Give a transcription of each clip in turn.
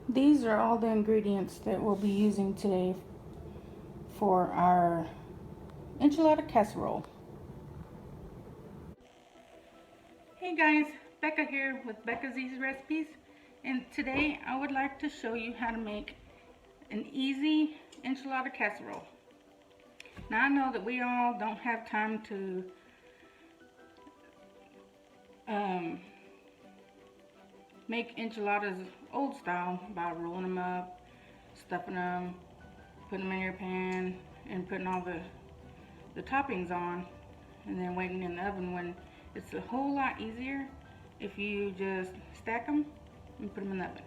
These are all the ingredients that we'll be using today for our enchilada casserole. Hey guys, Becca here with Becca's Easy Recipes, and today I would like to show you how to make an easy enchilada casserole. Now I know that we all don't have time to make enchiladas old style by rolling them up, stuffing them, putting them in your pan, and putting all the toppings on, and then waiting in the oven, when it's a whole lot easier if you just stack them and put them in the oven.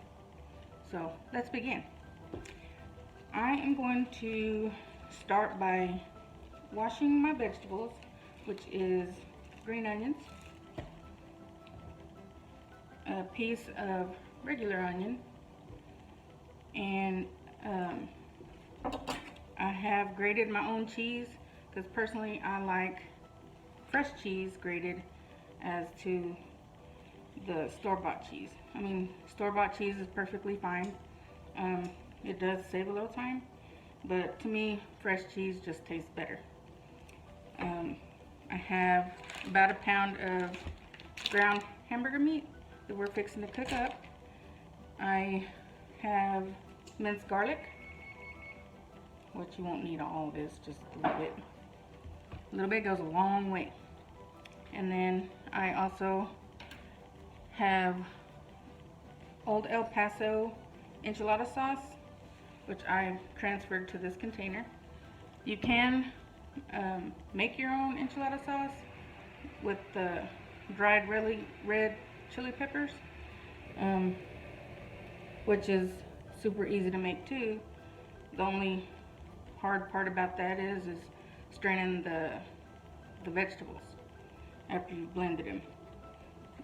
So let's begin. I am going to start by washing my vegetables, which is green onions, a piece of regular onion, and I have grated my own cheese because personally I like fresh cheese grated as to the store-bought cheese. I mean, store-bought cheese is perfectly fine. It does save a little time, but to me fresh cheese just tastes better. I have about a pound of ground hamburger meat that we're fixing to cook up. I have minced garlic, which you won't need all of this, just a little bit. A little bit goes a long way. And then I also have Old El Paso enchilada sauce, which I've transferred to this container. You can make your own enchilada sauce with the dried really red chili peppers, which is super easy to make too. The only hard part about that is straining the vegetables after you blended them.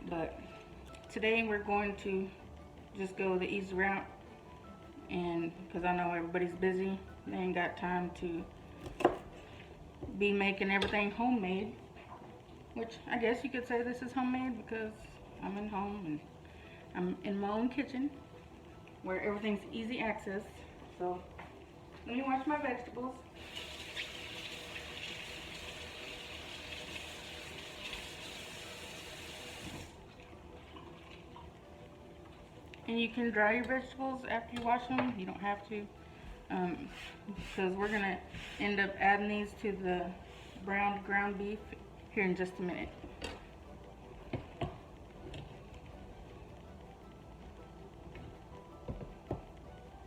But today we're going to just go the easy route, and because I know everybody's busy, they ain't got time to be making everything homemade, which I guess you could say this is homemade because I'm in home and I'm in my own kitchen where everything's easy access. So let me wash my vegetables. And you can dry your vegetables after you wash them. You don't have to, because we're gonna end up adding these to the browned ground beef here in just a minute.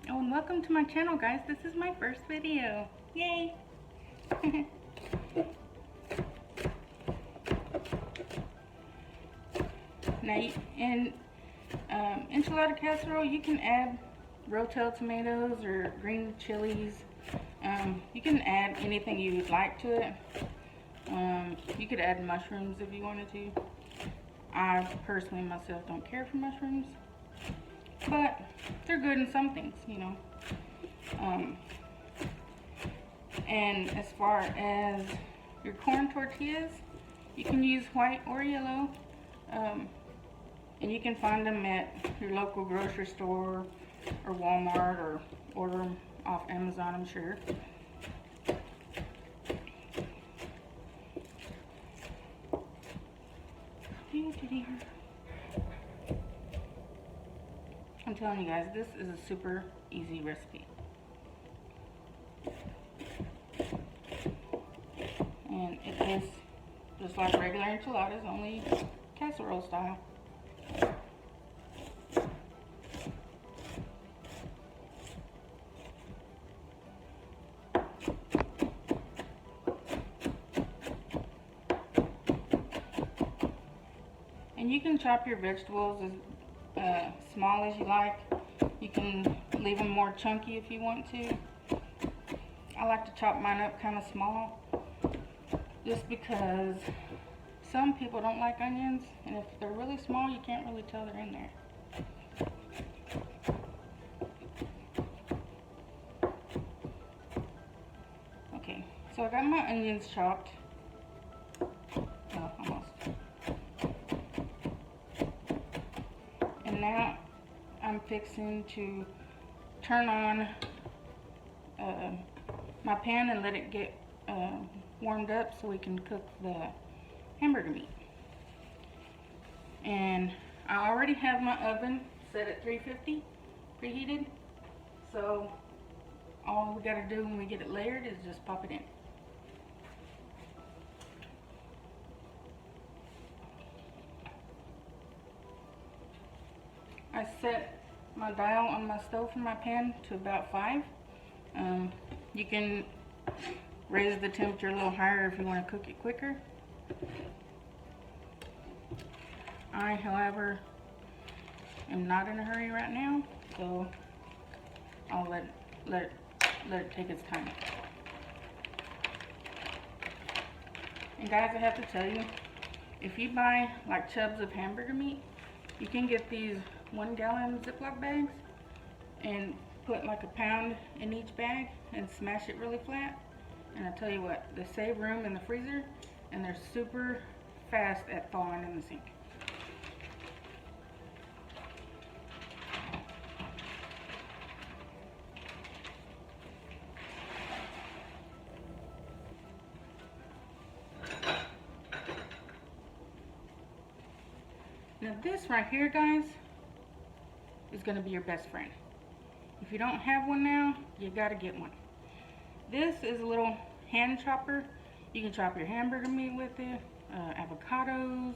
Oh, and welcome to my channel, guys. This is my first video. Yay! Now, in enchilada casserole, you can add rotel tomatoes or green chilies. You can add anything you would like to it. You could add mushrooms if you wanted to. I personally myself don't care for mushrooms, but they're good in some things, you know. And as far as your corn tortillas, you can use white or yellow. And you can find them at your local grocery store or Walmart, or order them off Amazon, I'm sure. I'm telling you guys, this is a super easy recipe. And it tastes just like regular enchiladas, only casserole style. And you can chop your vegetables as small as you like. You can leave them more chunky if you want to. I like to chop mine up kind of small, just because some people don't like onions, and if they're really small, you can't really tell they're in there. Okay, so I got my onions chopped. Oh, almost. And now I'm fixing to turn on my pan and let it get warmed up so we can cook the hamburger meat. And I already have my oven set at 350 preheated, so all we gotta do when we get it layered is just pop it in. I set my dial on my stove for my pan to about 5. You can raise the temperature a little higher if you want to cook it quicker. I, however, am not in a hurry right now, so I'll let it take its time. And guys, I have to tell you, if you buy like chubs of hamburger meat, you can get these 1 gallon Ziploc bags and put like a pound in each bag and smash it really flat. And I tell you what, they save room in the freezer and they're super fast at thawing in the sink. Now this right here, guys, is going to be your best friend. If you don't have one now, you got to get one. This is a little hand chopper. You can chop your hamburger meat with it, avocados,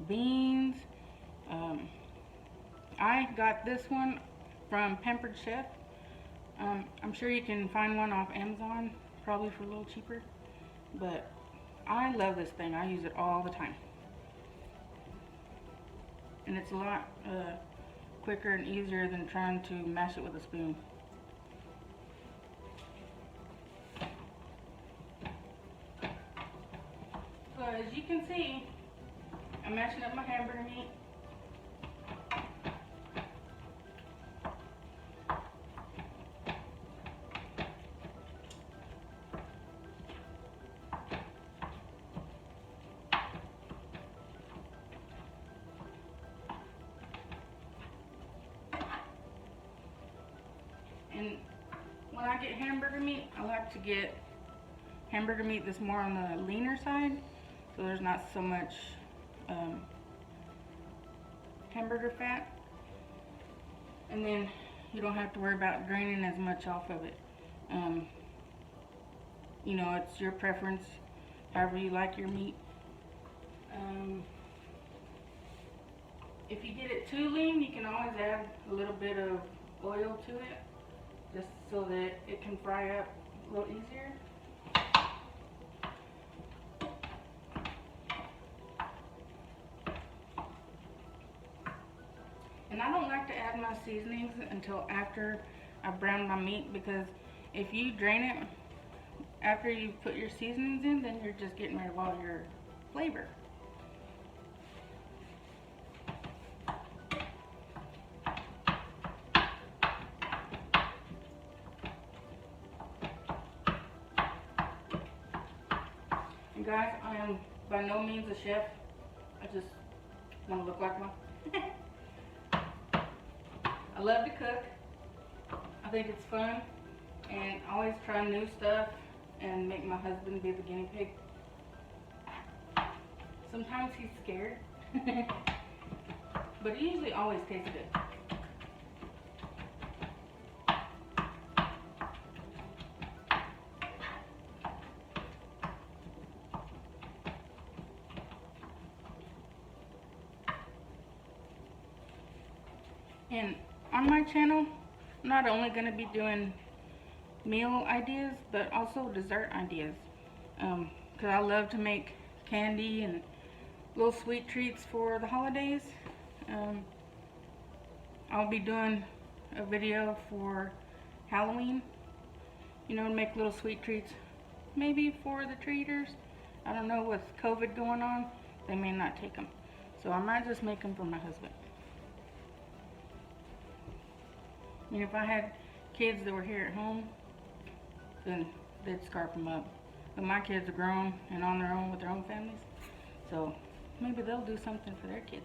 beans. I got this one from Pampered Chef. I'm sure you can find one off Amazon, probably for a little cheaper. But I love this thing. I use it all the time. And it's a lot quicker and easier than trying to mash it with a spoon. So as you can see, I'm mashing up my hamburger meat. And when I get hamburger meat, I like to get hamburger meat that's more on the leaner side, so there's not so much hamburger fat. And then you don't have to worry about draining as much off of it. You know, it's your preference, however you like your meat. If you get it too lean, you can always add a little bit of oil to it, just so that it can fry up a little easier. And I don't like to add my seasonings until after I brown my meat, because if you drain it after you put your seasonings in, then you're just getting rid of all your flavor. And guys, I am by no means a chef. I just want to look like one. I love to cook. I think it's fun, and I always try new stuff and make my husband be the guinea pig. Sometimes he's scared, but it usually always tastes good. And on my channel, I'm not only going to be doing meal ideas, but also dessert ideas. Because I love to make candy and little sweet treats for the holidays. I'll be doing a video for Halloween. You know, make little sweet treats. Maybe for the treaters. I don't know, with COVID going on, they may not take them. So I might just make them for my husband. I mean, if I had kids that were here at home, then they'd scarf them up. But my kids are grown and on their own with their own families, so maybe they'll do something for their kids.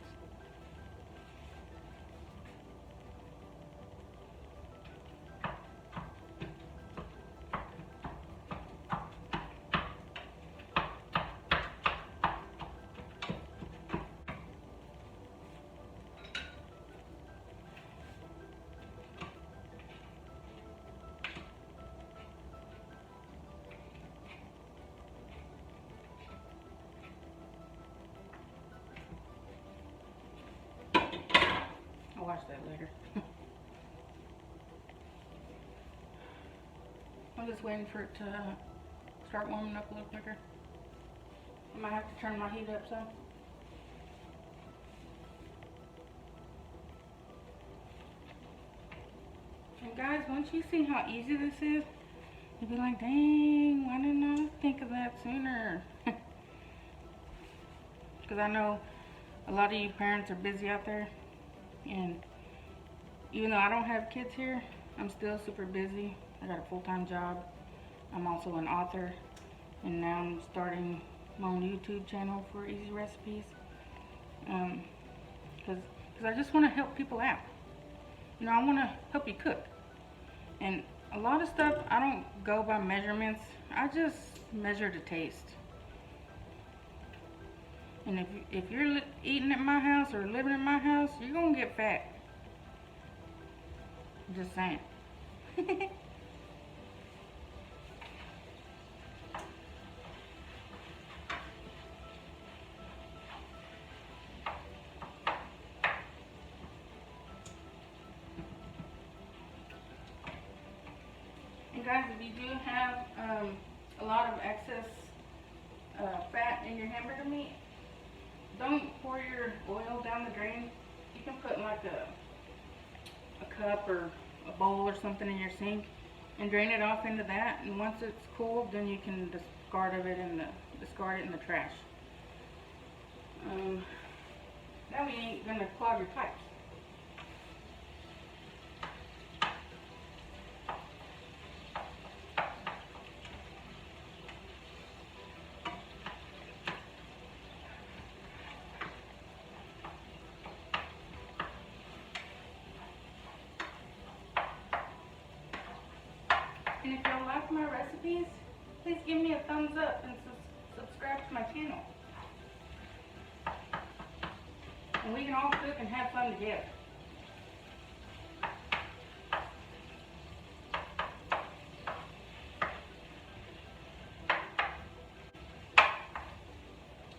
that later. I'm just waiting for it to start warming up a little quicker. I might have to turn my heat up some. And guys, once you see how easy this is, you'll be like, dang, why didn't I think of that sooner? Because I know a lot of you parents are busy out there, and even though I don't have kids here, I'm still super busy. I got a full-time job. I'm also an author, and now I'm starting my own YouTube channel for easy recipes. Because I just want to help people out. You know, I want to help you cook. And a lot of stuff, I don't go by measurements. I just measure the taste. And if you're eating at my house or living at my house, you're going to get fat. Just saying. And guys, if you do have a lot of excess fat in your hamburger meat, don't pour your oil down the drain. You can put like a cup or a bowl or something in your sink and drain it off into that. And once it's cooled, then you can discard it in the trash. That way you ain't gonna clog your pipes. And if y'all like my recipes, please give me a thumbs up and subscribe to my channel. And we can all cook and have fun together.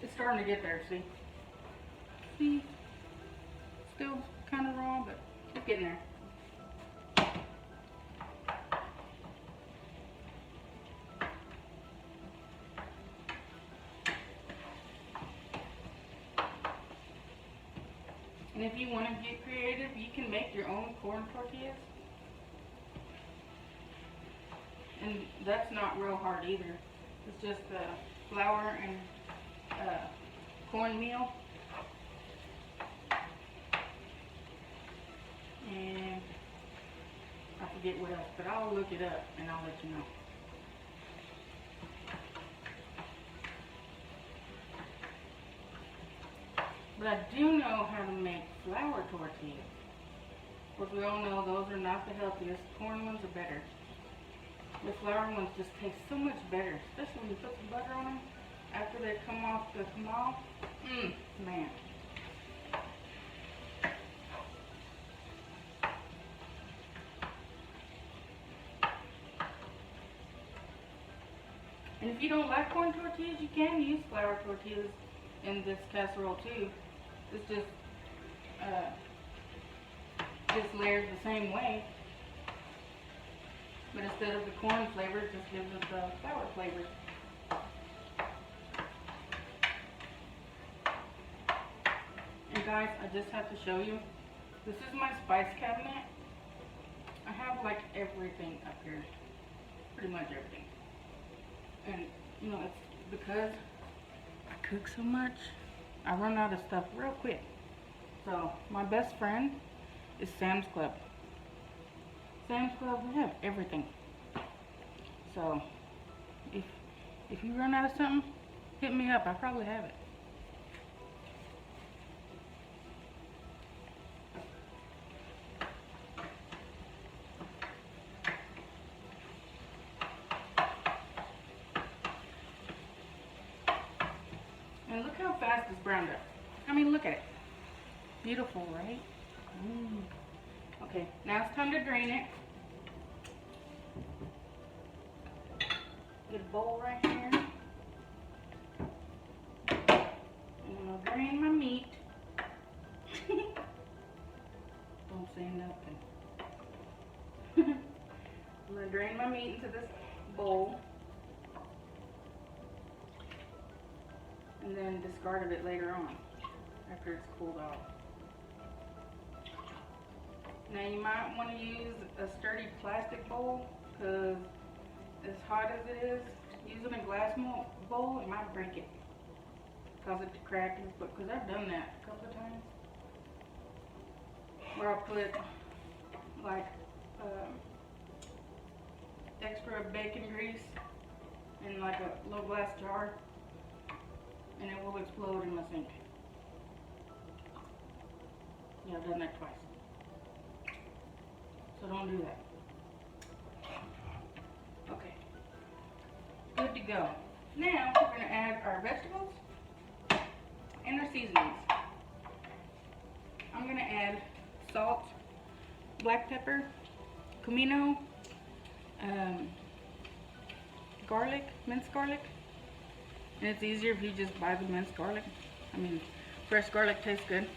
It's starting to get there, see? See? Still kind of raw, but it's getting there. And if you want to get creative, you can make your own corn tortillas. And that's not real hard either. It's just flour and cornmeal. And I forget what else, but I'll look it up and I'll let you know. But I do know how to make flour tortillas. Of course, we all know those are not the healthiest. Corn ones are better. The flour ones just taste so much better, especially when you put some butter on them after they come off the comal. Man. And if you don't like corn tortillas, you can use flour tortillas in this casserole too. It's just layered the same way, but instead of the corn flavor, it just gives it the flour flavor. And guys, I just have to show you, this is my spice cabinet. I have like everything up here, pretty much everything. And you know, it's because I cook so much, I run out of stuff real quick. So my best friend is Sam's Club. Sam's Club, we have everything. So if you run out of something, hit me up. I probably have it. And look how fast it's browned up. I mean, look at it. Beautiful, right? Okay, now it's time to drain it. Get a bowl right here. And I'm gonna drain my meat. Don't say nothing. I'm going to drain my meat into this bowl. And then discard of it later on, after it's cooled off. Now you might want to use a sturdy plastic bowl, because as hot as it is, using a glass bowl, it might break it. Cause it to crack, because I've done that a couple of times. Where I'll put like extra bacon grease in like a little glass jar, and it will explode in my sink. Yeah, I've done that twice. So don't do that. Okay. Good to go. Now we're going to add our vegetables and our seasonings. I'm going to add salt, black pepper, comino, garlic, minced garlic. And it's easier if you just buy the minced garlic. I mean, fresh garlic tastes good,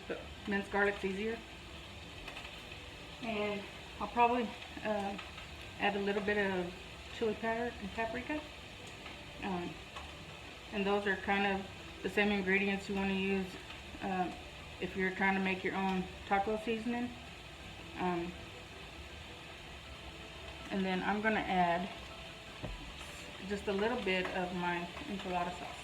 but minced garlic's easier. And I'll probably add a little bit of chili powder and paprika. And those are kind of the same ingredients you want to use if you're trying to make your own taco seasoning. And then I'm going to add just a little bit of my enchilada sauce.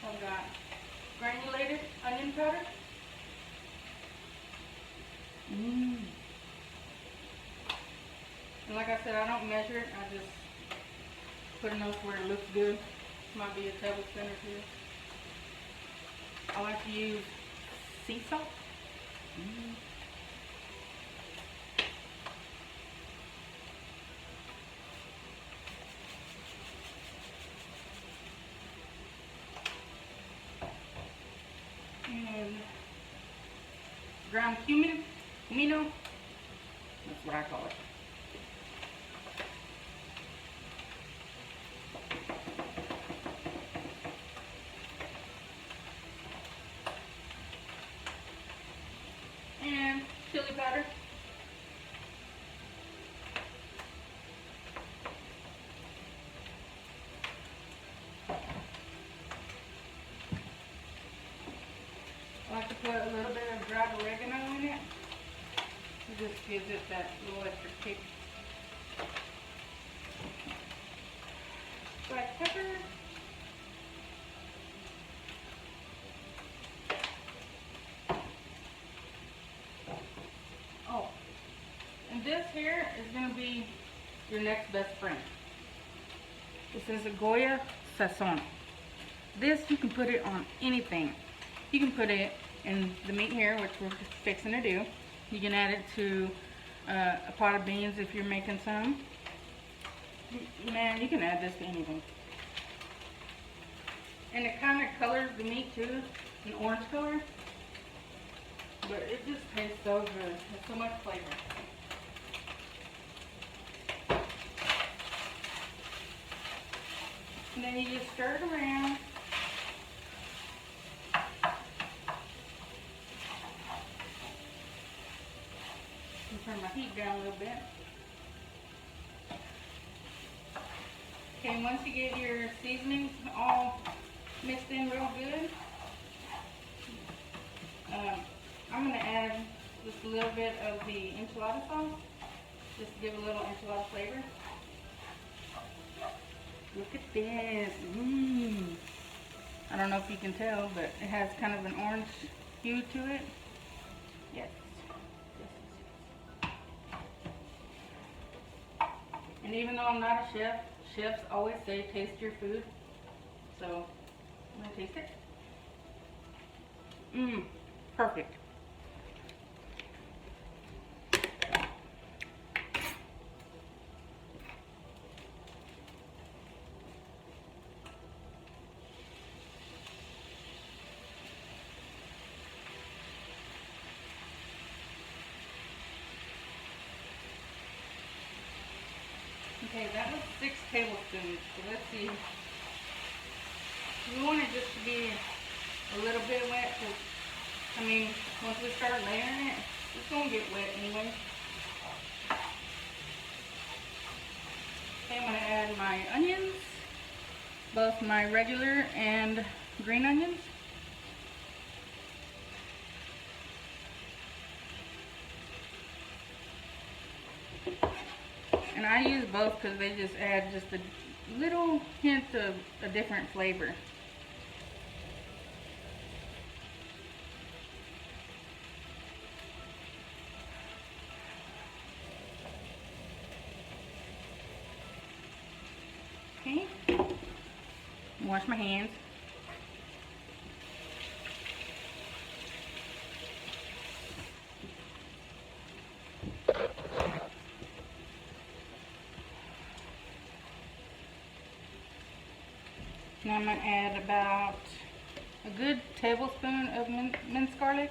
I've got granulated onion powder. And like I said, I don't measure it. I just put enough where it looks good. Might be a tablespoon or two. I like to use sea salt. And ground comino, that's what I call it. And chili powder. I like to put a little bit of dried oregano in it. It just gives it that little extra kick. Black pepper. Oh, and this here is going to be your next best friend. This is a Goya Sazon. This, you can put it on anything. You can put it in the meat here, which we're fixing to do. You can add it to a pot of beans if you're making some. Man, you can add this to anything. And it kind of colors the meat too, an orange color. But it just tastes so good. There's so much flavor. And then you just stir it around. Turn my heat down a little bit. Okay, once you get your seasonings all mixed in real good, I'm going to add just a little bit of the enchilada sauce, just to give a little enchilada flavor. Look at this. I don't know if you can tell, but it has kind of an orange hue to it. Yes. And even though I'm not a chef, chefs always say taste your food. So I'm going to taste it. Perfect. Okay, that was 6 tablespoons. So let's see We want it just to be a little bit wet, because, I mean, once we start layering it, it's going to get wet anyway. Okay, I'm going to add my onions, both my regular and green onions. And I use both because they just add just a little hint of a different flavor. Okay, wash my hands. Now I'm going to add about a good tablespoon of minced garlic.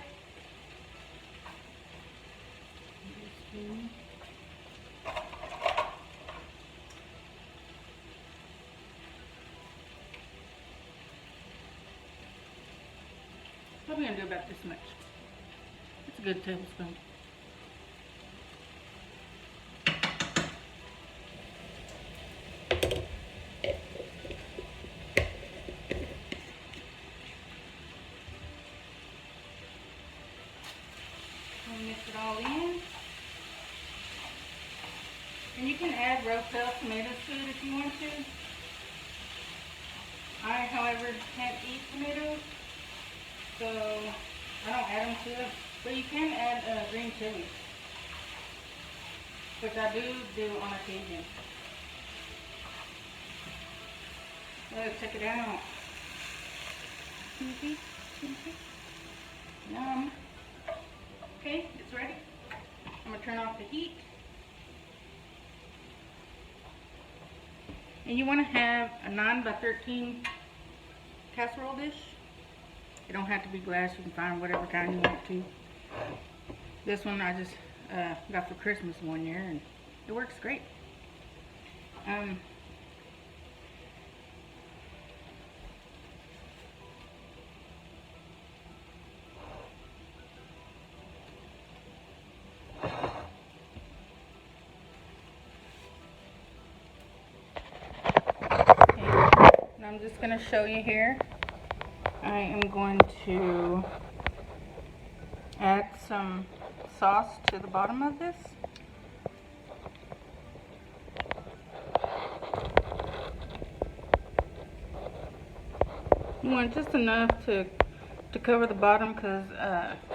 Probably going to do about this much. It's a good tablespoon. Mix it all in. And you can add rotel tomatoes to it if you want to. I, however, can't eat tomatoes, so I don't add them to it. But you can add green chilies, which I do on occasion. Let's check it out. Yum. Okay, it's ready. I'm going to turn off the heat. And you want to have a 9x13 casserole dish. It don't have to be glass. You can find whatever kind you want to. This one I just got for Christmas one year, and it works great. I'm just going to show you here. I am going to add some sauce to the bottom of this. You want just enough to cover the bottom, because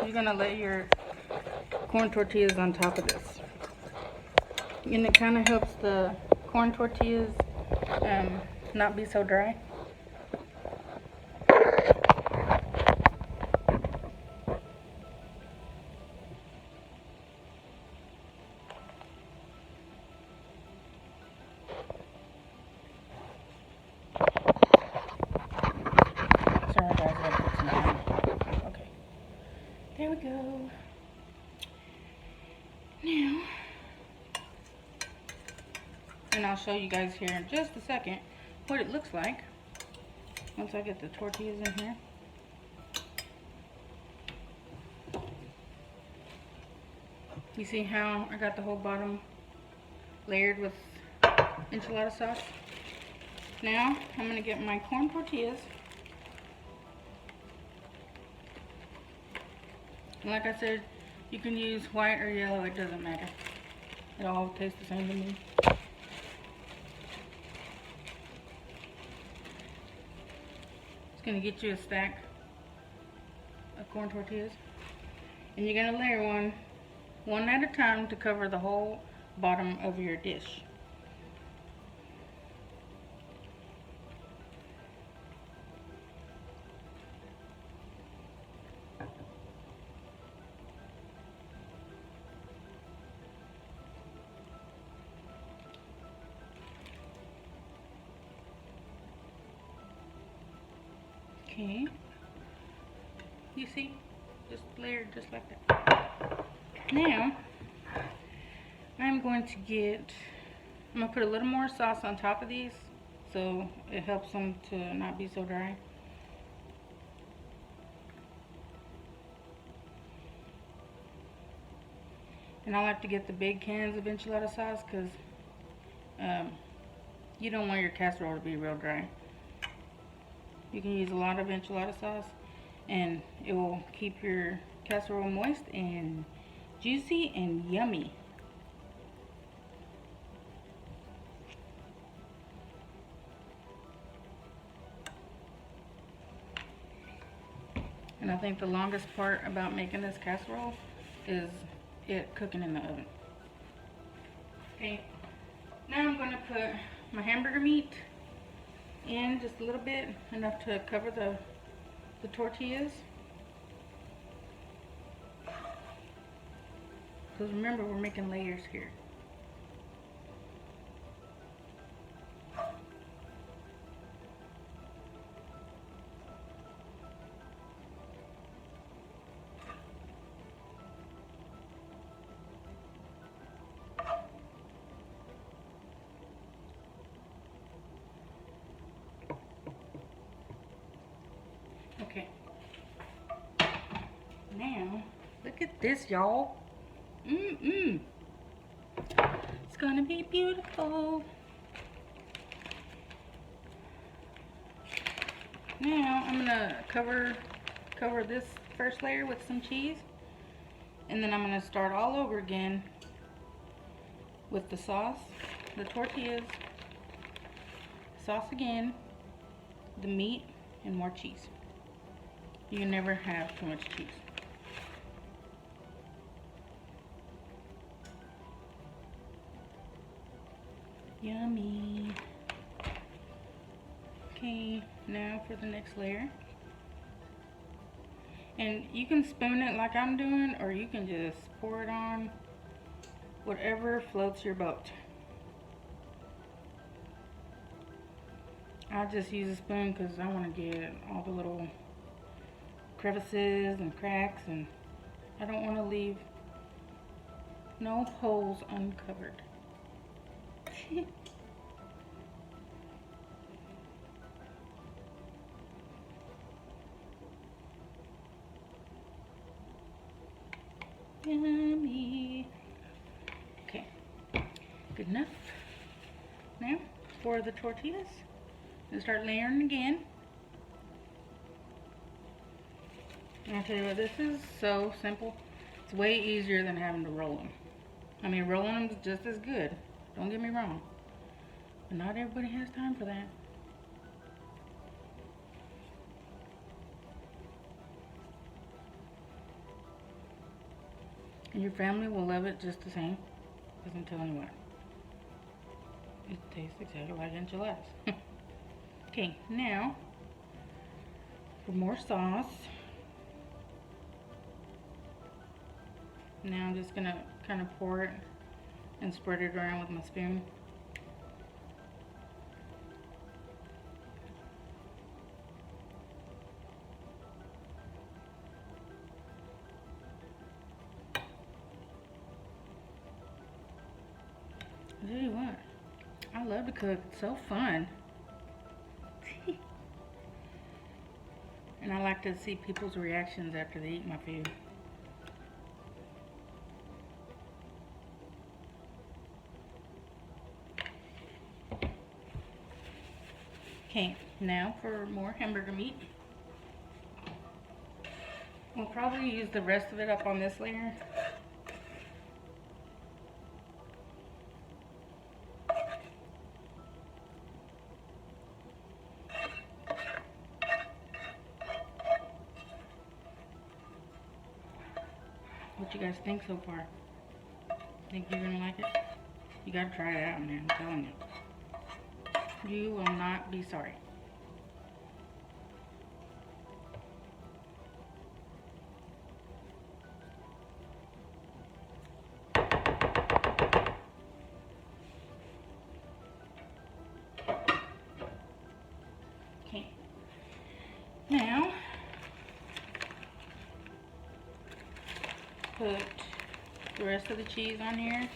you're going to lay your corn tortillas on top of this. And it kind of helps the corn tortillas not be so dry. Sorry guys, I gotta put some down. Okay, there we go. Now, and I'll show you guys here in just a second what it looks like once I get the tortillas in here. You see how I got the whole bottom layered with enchilada sauce? Now I'm going to get my corn tortillas. And like I said, you can use white or yellow, it doesn't matter. It all tastes the same to me. It's going to get you a stack of corn tortillas. And you're going to layer one at a time to cover the whole bottom of your dish. Okay, you see, just layered just like that. Now, I'm going to put a little more sauce on top of these so it helps them to not be so dry. And I like to get the big cans of enchilada sauce because you don't want your casserole to be real dry. You can use a lot of enchilada sauce and it will keep your casserole moist and juicy and yummy. And I think the longest part about making this casserole is it cooking in the oven. Okay, now I'm going to put my hamburger meat in just a little bit, enough to cover the tortillas. Because remember, we're making layers here. Okay. Now, look at this, y'all. It's gonna be beautiful. Now, I'm gonna cover this first layer with some cheese. And then I'm gonna start all over again with the sauce, the tortillas, sauce again, the meat, and more cheese. You can never have too much cheese. Yummy. Okay, now for the next layer. And you can spoon it like I'm doing, or you can just pour it on, whatever floats your boat. I just use a spoon because I want to get all the little crevices and cracks, and I don't want to leave no holes uncovered. Yummy. Okay, good enough. Now for the tortillas, and start layering again. And I'll tell you what, this is so simple. It's way easier than having to roll them. I mean, rolling them is just as good. Don't get me wrong. But not everybody has time for that. And your family will love it just the same. Because I'm telling you what, it tastes exactly like enchiladas. Okay, now for more sauce. Now I'm just gonna kind of pour it and spread it around with my spoon. I'll tell you what, I love to cook. It's so fun. And I like to see people's reactions after they eat my food. Okay, now for more hamburger meat. We'll probably use the rest of it up on this layer. What you guys think so far? Think you're gonna like it? You gotta try it out, man, I'm telling you. You will not be sorry. Okay. Now, put the rest of the cheese on here.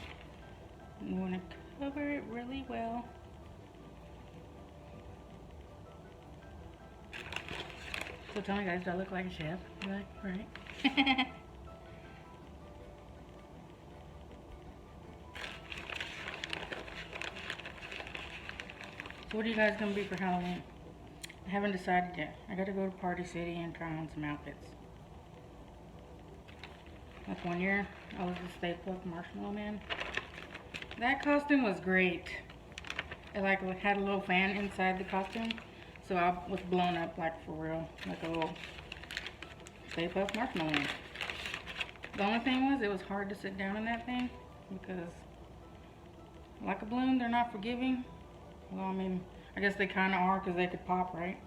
You want to cover it really well. So tell me guys, do I look like a chef? Right? So what are you guys gonna be for Halloween? I haven't decided yet. I gotta go to Party City and try on some outfits. Like one year, I was the Stay Puft Marshmallow Man. That costume was great. It like had a little fan inside the costume, so I was blown up like for real, like a little Stay Puft Marshmallow Man. The only thing was, it was hard to sit down in that thing because, like a balloon, they're not forgiving. Well, I mean, I guess they kind of are because they could pop, right?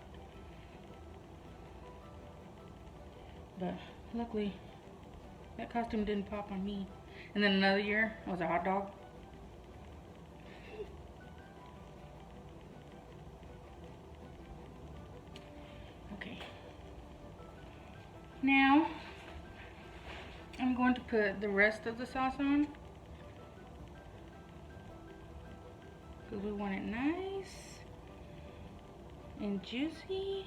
But luckily, that costume didn't pop on me. And then another year, I was a hot dog. Okay. Now, I'm going to put the rest of the sauce on. Because we want it nice and juicy.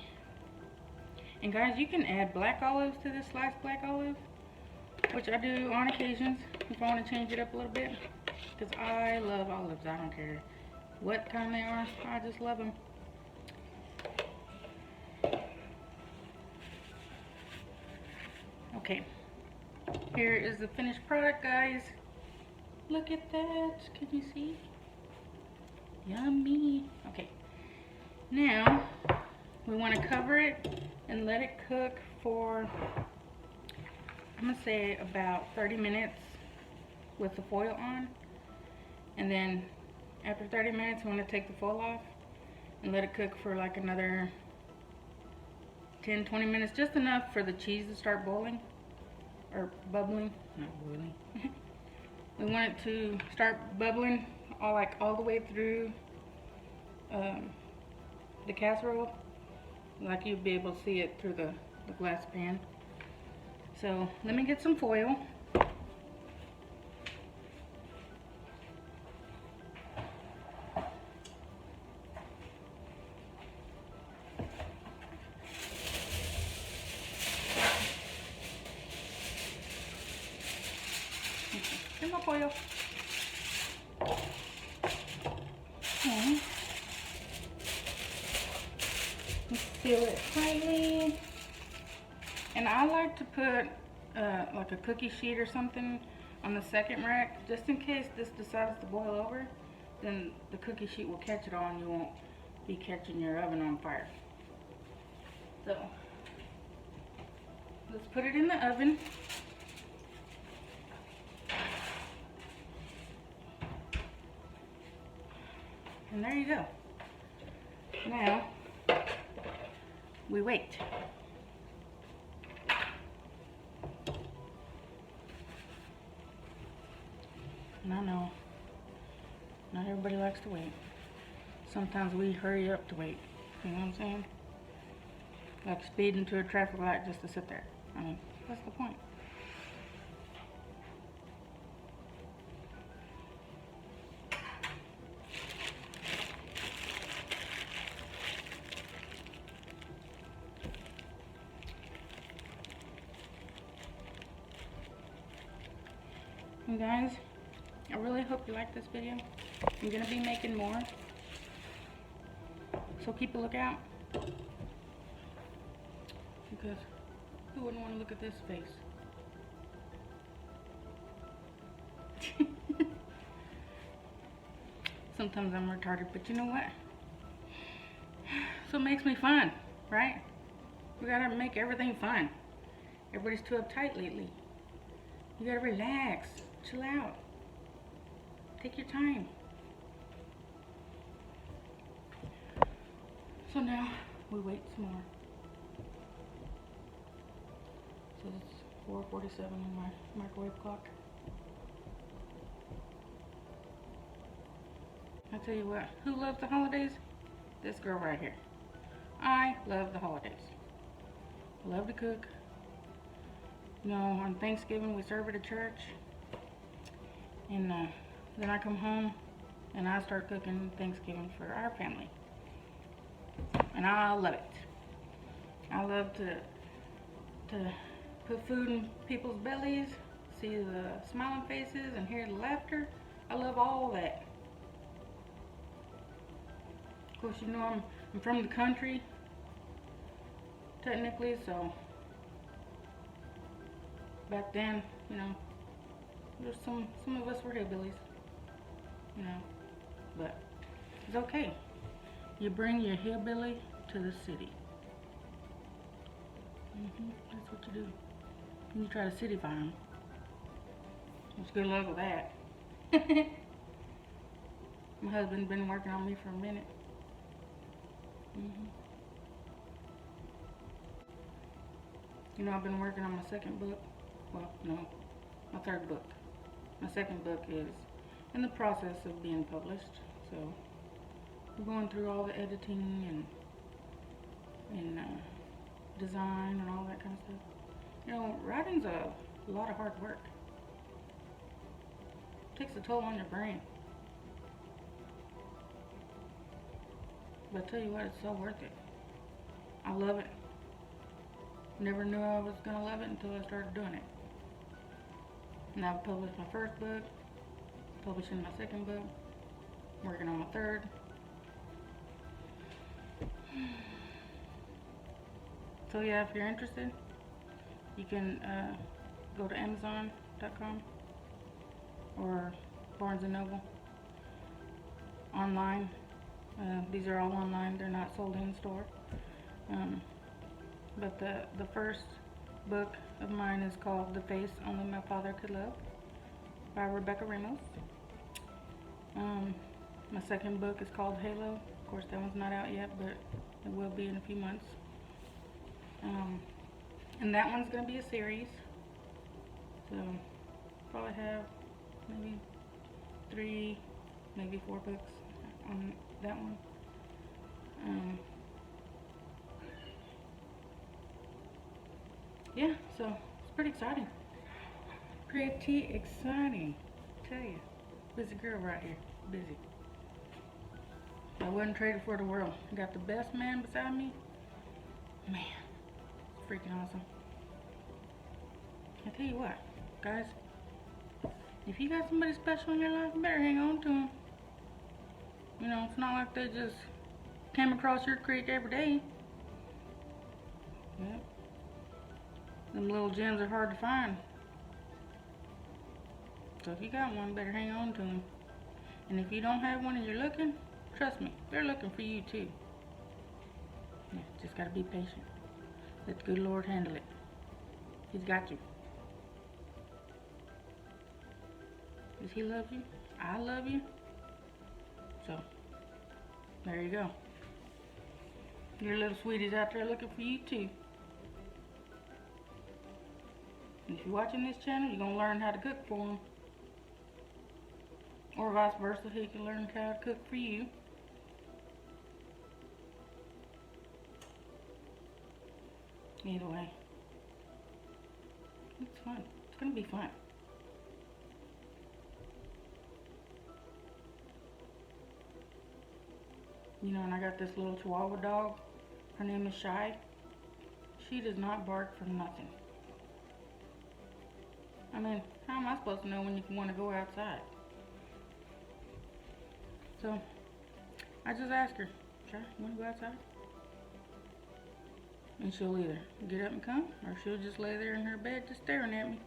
And guys, you can add black olives to this sliced black olive, which I do on occasions if I want to change it up a little bit. Because I love olives. I don't care what kind they are. I just love them. Okay. Here is the finished product, guys. Look at that. Can you see? Yummy. Okay. Now, we want to cover it and let it cook for, I'm going to say about 30 minutes with the foil on. And then after 30 minutes, we want to take the foil off and let it cook for like another 10-20 minutes, just enough for the cheese to start boiling or bubbling, not boiling. We want it to start bubbling all the way through the casserole, like you'll be able to see it through the glass pan. So let me get some foil. Get my foil. Okay. Seal it tightly. And I like to put like a cookie sheet or something on the second rack, just in case this decides to boil over. Then the cookie sheet will catch it all and you won't be catching your oven on fire. So let's put it in the oven. And there you go. Now, we wait. And I know, not everybody likes to wait. Sometimes we hurry up to wait. You know what I'm saying? Like speed into a traffic light just to sit there. I mean, what's the point? And guys, I really hope you like this video. I'm going to be making more, so keep a lookout. Because who wouldn't want to look at this face? Sometimes I'm retarded, but you know what? So it makes me fun, right? We gotta make everything fun. Everybody's too uptight lately. You gotta relax, chill out, take your time. So now we wait some more. So it's 4:47 on my microwave clock. I tell you what, who loves the holidays? This girl right here. I love the holidays. I love to cook. You know, on Thanksgiving we serve at a church. And then I come home and I start cooking Thanksgiving for our family. And I love it. I love to put food in people's bellies, see the smiling faces and hear the laughter. I love all that. Of course, you know I'm from the country, technically, so back then, you know, there's some of us were hillbillies, you know, but it's okay. You bring your hillbilly to the city. That's what you do. And you try to cityfy them. It's good luck with that. My husband's been working on me for a minute. You know, I've been working on my second book. Well, no, my third book. My second book is in the process of being published. So we're going through all the editing and design and all that kind of stuff. You know, writing's a lot of hard work. It takes a toll on your brain. But I tell you what, it's so worth it. I love it. Never knew I was gonna love it until I started doing it. And I've published my first book, publishing my second book, working on my third. So yeah, if you're interested, you can go to Amazon.com or Barnes & Noble online. These are all online, they're not sold in store. But the first book of mine is called The Face Only My Father Could Love by Rebecca Ramos. My second book is called Halo. Of course, that one's not out yet, but it will be in a few months. And that one's going to be a series. So, probably have maybe 3, maybe 4 books on that one. Yeah, so it's pretty exciting. Pretty exciting. I tell you, busy girl right here. Busy. I wouldn't trade it for the world. Got the best man beside me. Man, it's freaking awesome. I tell you what, guys, if you got somebody special in your life, you better hang on to them. You know, it's not like they just came across your creek every day. Yep. Them little gems are hard to find. So if you got one, better hang on to them. And if you don't have one and you're looking, trust me, they're looking for you too. Yeah, just gotta be patient. Let the good Lord handle it. He's got you. Does he love you? I love you. So, there you go. Your little sweeties out there looking for you too. And if you're watching this channel, you're going to learn how to cook for them. Or vice versa, he can learn how to cook for you. Either way. It's fun. It's going to be fun. You know, and I got this little Chihuahua dog. Her name is Shy. She does not bark for nothing. I mean, how am I supposed to know when you want to go outside? So, I just ask her, Shy, you want to go outside? And she'll either get up and come, or she'll just lay there in her bed just staring at me.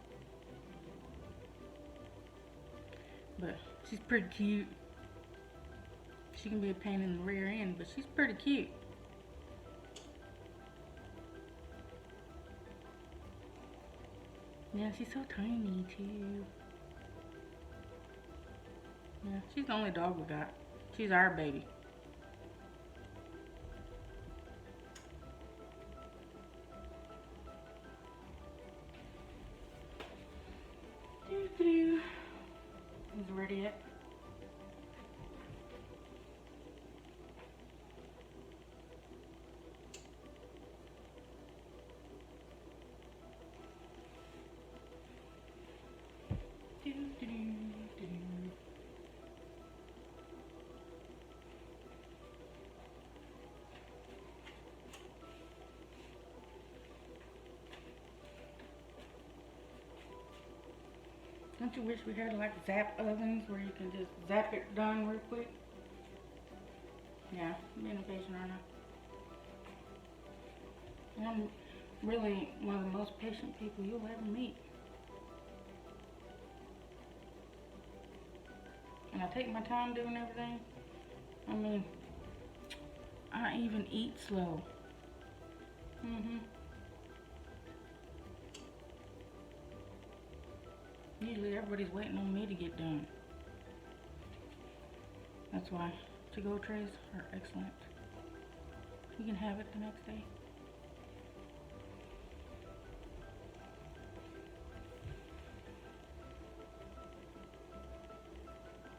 But she's pretty cute. She can be a pain in the rear end, but she's pretty cute. Yeah, she's so tiny too. Yeah, she's the only dog we got. She's our baby. Is it ready yet? Don't you wish we had like zap ovens where you can just zap it done real quick? Yeah, being impatient, aren't I? I'm really one of the most patient people you'll ever meet. And I take my time doing everything. I mean, I even eat slow. Usually everybody's waiting on me to get done. That's why to-go trays are excellent. You can have it the next day.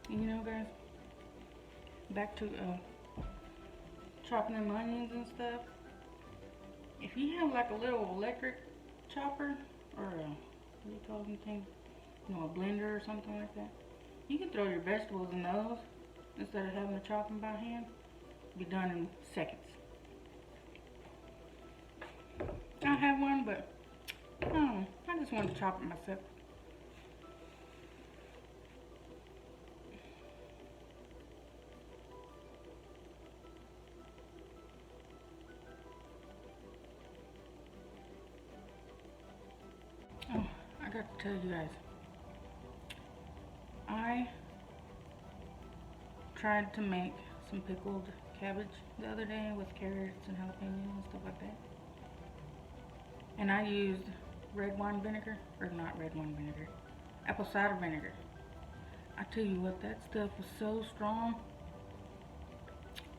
You know, guys, back to chopping them onions and stuff. If you have like a little electric chopper or what do you call them things? You know, a blender or something like that. You can throw your vegetables in those instead of having to chop them by hand. Be done in seconds. I have one, but I just wanted to chop it myself. Oh, I got to tell you guys, I tried to make some pickled cabbage the other day with carrots and jalapenos and stuff like that. And I used red wine vinegar, or not red wine vinegar, apple cider vinegar. I tell you what, that stuff was so strong,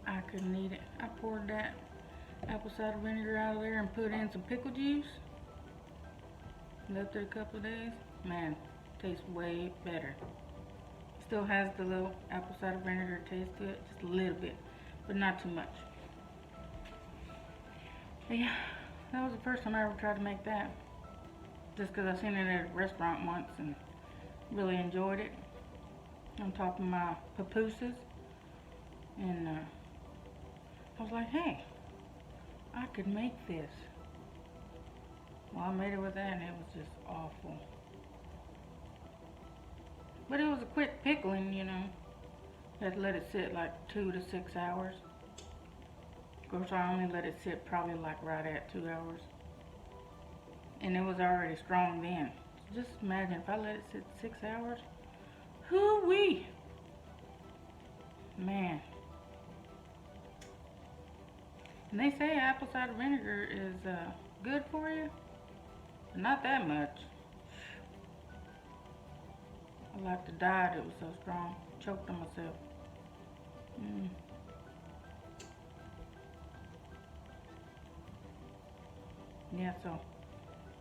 I couldn't eat it. I poured that apple cider vinegar out of there and put in some pickle juice. Left it a couple of days. Man, tastes way better. Still has the little apple cider vinegar taste to it, just a little bit, but not too much. But yeah, that was the first time I ever tried to make that. Just because I seen it at a restaurant once and really enjoyed it. On top of my pupusas. And I was like, hey, I could make this. Well, I made it with that and it was just awful. But it was a quick pickling, you know. You had to let it sit like 2 to 6 hours. Of course, I only let it sit probably like right at 2 hours. And it was already strong then. So just imagine if I let it sit 6 hours. Hoo-wee! Man. And they say apple cider vinegar is good for you. But not that much. I like to die, it was so strong. Choked on myself. Yeah, so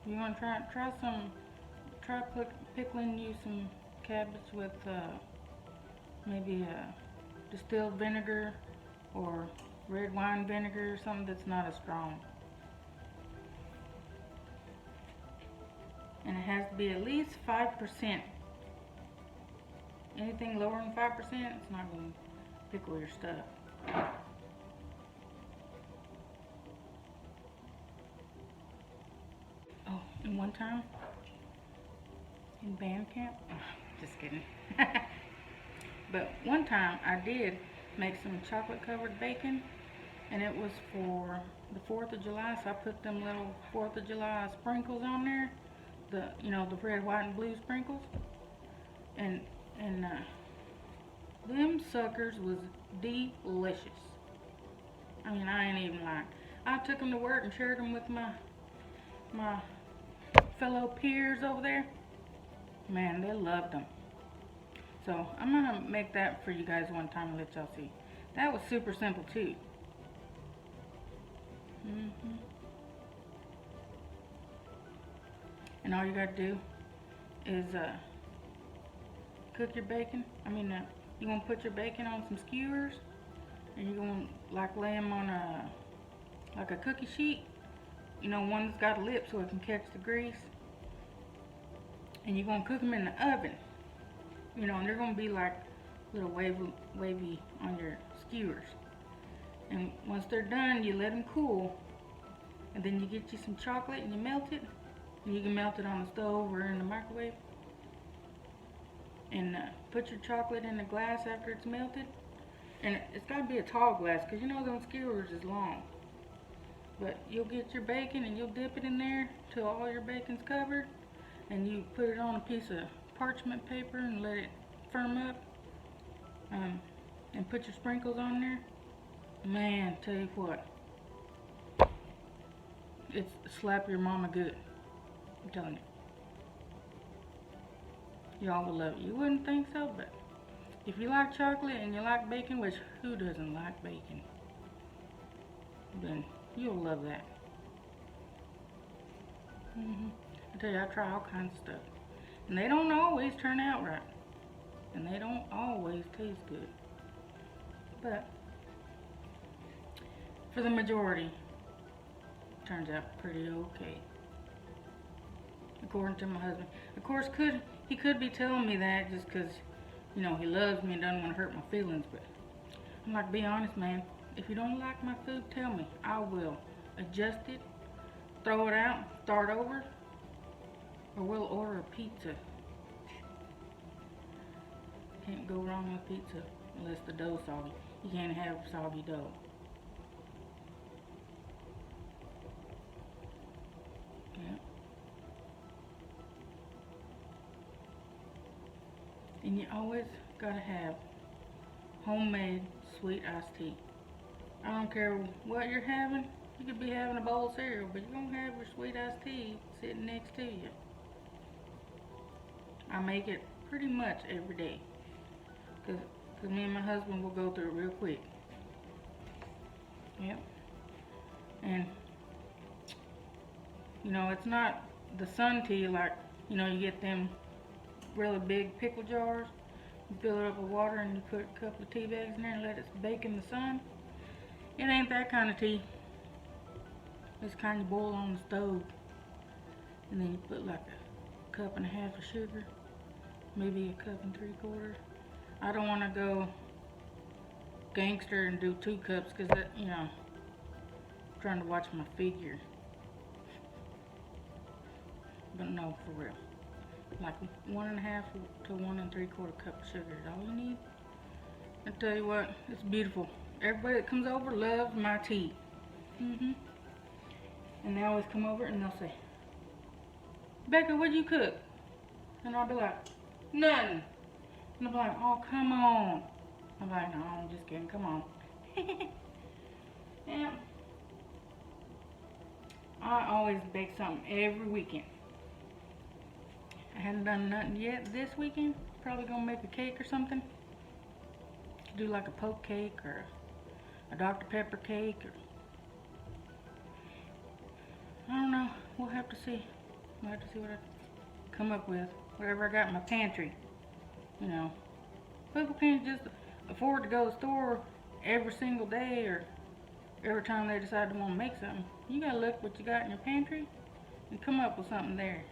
you want to try pickling you some cabbage with maybe distilled vinegar or red wine vinegar or something that's not as strong. And it has to be at least 5%. Anything lower than 5%, it's not going to pickle your stuff. Oh, and one time in band camp, just kidding. But one time I did make some chocolate covered bacon, and it was for the 4th of July, so I put them little 4th of July sprinkles on there. The red, white, and blue sprinkles. And them suckers was delicious. I mean, I ain't even lying. I took them to work and shared them with my fellow peers over there. Man, they loved them. So I'm gonna make that for you guys one time and let y'all see. That was super simple too. And all you gotta do is cook your bacon. You're gonna put your bacon on some skewers, and you're gonna like lay them on like a cookie sheet. You know, one that's got a lip so it can catch the grease. And you're gonna cook them in the oven. You know, and they're gonna be like little wavy on your skewers. And once they're done, you let them cool, and then you get you some chocolate and you melt it. And you can melt it on the stove or in the microwave. and put your chocolate in the glass after it's melted. And it's got to be a tall glass, because you know those skewers is long. But you'll get your bacon and you'll dip it in there till all your bacon's covered. And you put it on a piece of parchment paper and let it firm up. And put your sprinkles on there. Man, tell you what. It's slap your mama good. I'm telling you. Y'all will love it. You wouldn't think so, but if you like chocolate and you like bacon, which who doesn't like bacon, then you'll love that. I tell you, I try all kinds of stuff. And they don't always turn out right. And they don't always taste good. But for the majority, it turns out pretty okay. According to my husband. Of course, he could be telling me that just because, you know, he loves me and doesn't want to hurt my feelings. But I'm like, be honest, man. If you don't like my food, tell me. I will adjust it, throw it out, start over, or we'll order a pizza. Can't go wrong with pizza unless the dough's soggy. You can't have soggy dough. Yeah. And you always gotta have homemade sweet iced tea. I don't care what you're having. You could be having a bowl of cereal, but you're gonna have your sweet iced tea sitting next to you. I make it pretty much every day. Cause me and my husband will go through it real quick. Yep. And you know, it's not the sun tea like, you know, you get them really big pickle jars. You fill it up with water and you put a couple of tea bags in there and let it bake in the sun. It ain't that kind of tea. It's kind of boil on the stove. And then you put like a cup and a half of sugar. Maybe a cup and 3/4. I don't want to go gangster and do 2 cups because that, you know, I'm trying to watch my figure. But no, for real. Like 1.5 to 1 3/4 cup of sugar is all you need. I tell you what, it's beautiful. Everybody that comes over loves my tea. And they always come over and they'll say, Becca, what'd you cook? And I'll be like, nothing. And I'll be like, oh, come on. I'm like, no, I'm just kidding, come on. Yeah. I always bake something every weekend. I haven't done nothing yet this weekend. Probably gonna make a cake or something. Do like a poke cake or a Dr. Pepper cake. Or I don't know. We'll have to see. We'll have to see what I come up with. Whatever I got in my pantry. You know. People can't just afford to go to the store every single day or every time they decide to want to make something. You gotta look what you got in your pantry and come up with something there.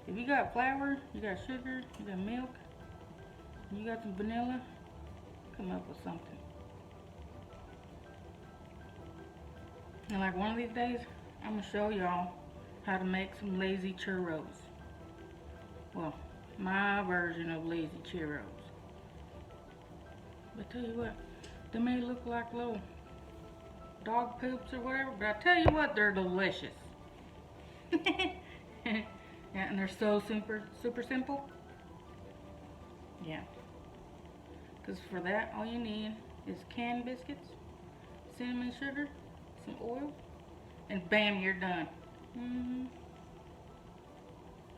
If you got flour, you got sugar, you got milk, you got some vanilla, come up with something. And like one of these days, I'm gonna show y'all how to make some lazy churros. Well, my version of lazy churros. But tell you what, they may look like little dog poops or whatever, but I tell you what, they're delicious. Yeah, and they're so super simple. Yeah. Because for that, all you need is canned biscuits, cinnamon sugar, some oil, and bam, you're done.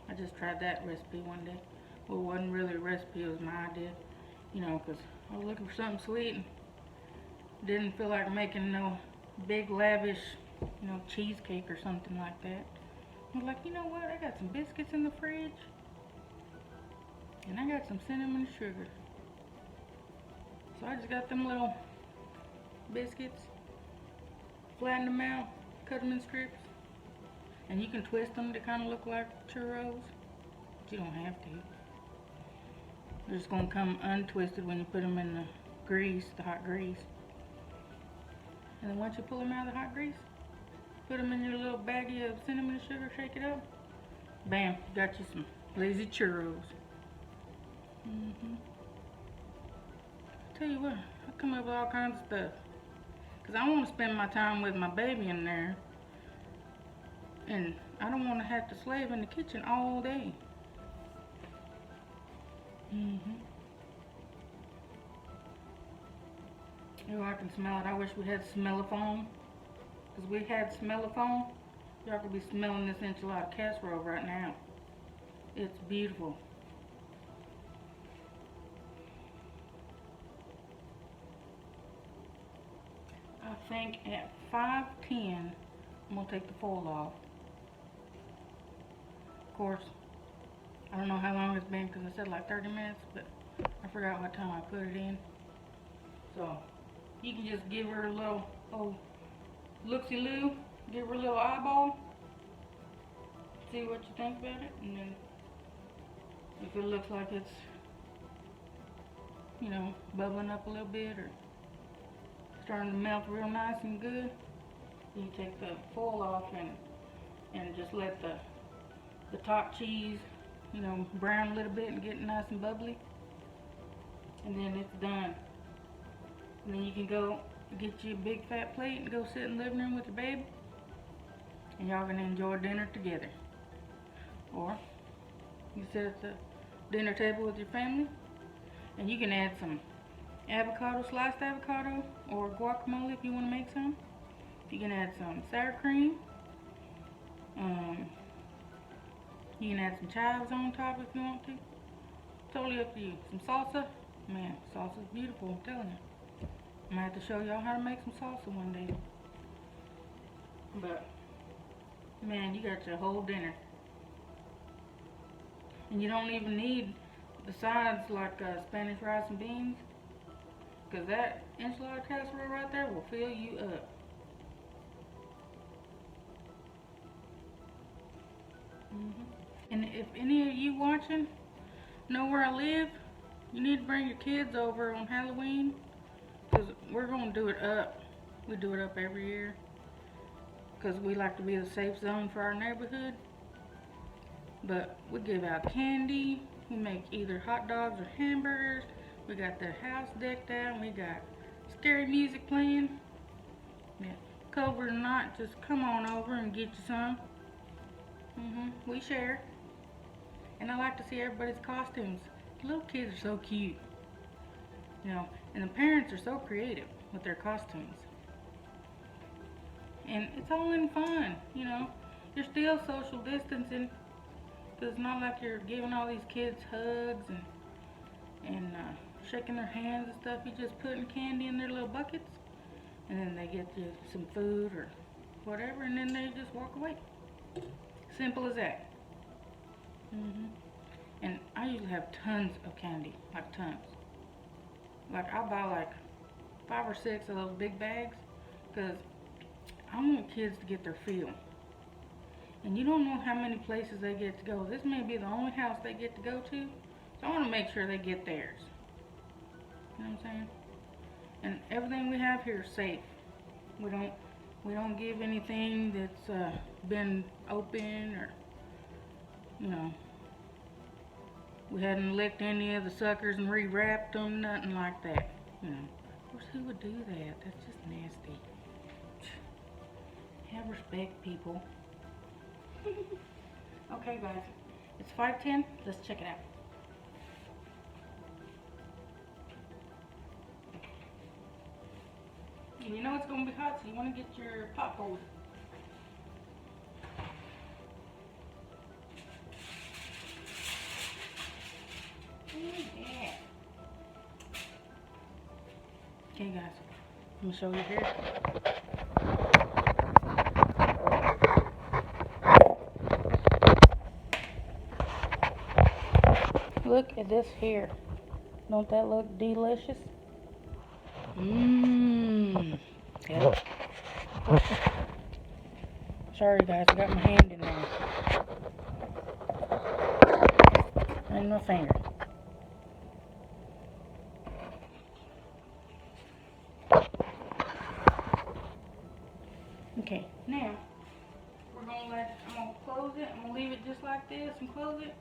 I just tried that recipe one day. Well, it wasn't really a recipe, it was my idea. You know, because I was looking for something sweet and didn't feel like making no big lavish, you know, cheesecake or something like that. I was like, you know what, I got some biscuits in the fridge. And I got some cinnamon sugar. So I just got them little biscuits, flattened them out, cut them in strips. And you can twist them to kind of look like churros, but you don't have to. They're just going to come untwisted when you put them in the grease, the hot grease. And then once you pull them out of the hot grease, put them in your little baggie of cinnamon and sugar, shake it up. Bam, got you some lazy churros. Tell you what, I come up with all kinds of stuff. Because I want to spend my time with my baby in there. And I don't want to have to slave in the kitchen all day. Oh, I can smell it. I wish we had smellophone. Because we had smellophone. Y'all could be smelling this enchilada casserole right now. It's beautiful. I think at 5:10, I'm going to take the foil off. Of course, I don't know how long it's been because I said like 30 minutes, but I forgot what time I put it in. So, you can just give her a little looksy-loo, give her a little eyeball, see what you think about it, and then if it looks like it's, you know, bubbling up a little bit or starting to melt real nice and good, you take the foil off and just let the top cheese, you know, brown a little bit and get nice and bubbly, and then it's done. And then you can go get you a big fat plate and go sit in the living room with your baby, and y'all gonna enjoy dinner together. Or you sit at the dinner table with your family, and you can add some avocado, sliced avocado, or guacamole if you want to make some. You can add some sour cream. You can add some chives on top if you want to. Totally up to you. Some salsa. Man, salsa's beautiful, I'm telling you. I'm gonna have to show y'all how to make some salsa one day. But, man, you got your whole dinner. And you don't even need the sides like Spanish rice and beans. Because that enchilada casserole right there will fill you up. And if any of you watching know where I live, you need to bring your kids over on Halloween. Because we're going to do it up. We do it up every year. Because we like to be the safe zone for our neighborhood. But we give out candy. We make either hot dogs or hamburgers. We got the house decked out. We got scary music playing. Yeah. Cover or not, just come on over and get you some. We share. And I like to see everybody's costumes. The little kids are so cute. You know, and the parents are so creative with their costumes. And it's all in fun, you know. You're still social distancing. Because it's not like you're giving all these kids hugs and shaking their hands and stuff. You're just putting candy in their little buckets. And then they get you some food or whatever. And then they just walk away. Simple as that. And I usually have tons of candy. Like tons. Like I buy like 5 or 6 of those big bags. Because I want kids to get their fill. And you don't know how many places they get to go. This may be the only house they get to go to. So I want to make sure they get theirs. You know what I'm saying? And everything we have here is safe. We don't give anything that's been open or, you know, we hadn't licked any of the suckers and rewrapped them, nothing like that. You know, of course, who would do that? That's just nasty. Have respect, people. Okay, guys, it's 5:10. Let's check it out. And you know it's going to be hot, so you want to get your pot holder. Yeah. Okay, guys, let me show you here. Look at this here. Don't that look delicious? Mmm. Yeah. Sorry guys, I got my hand in there. And my finger. Okay, now I'm gonna close it. I'm gonna leave it just like this and close it.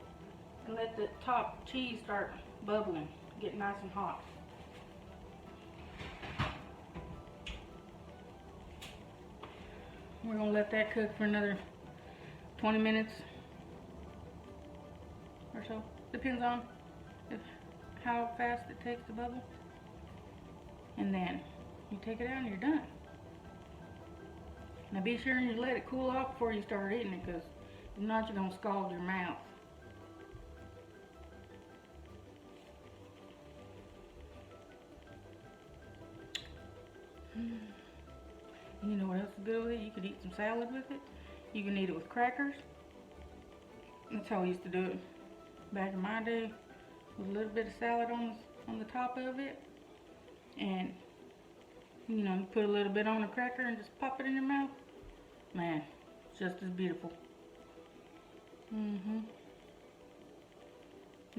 and let the top cheese start bubbling, get nice and hot. We're gonna let that cook for another 20 minutes or so. Depends on how fast it takes to bubble. And then you take it out and you're done. Now be sure and you let it cool off before you start eating it, because if not, you're gonna scald your mouth. You know what else is good with it? You could eat some salad with it. You can eat it with crackers. That's how we used to do it back in my day, with a little bit of salad on the top of it. And you know, you put a little bit on a cracker and just pop it in your mouth. Man, it's just as beautiful. You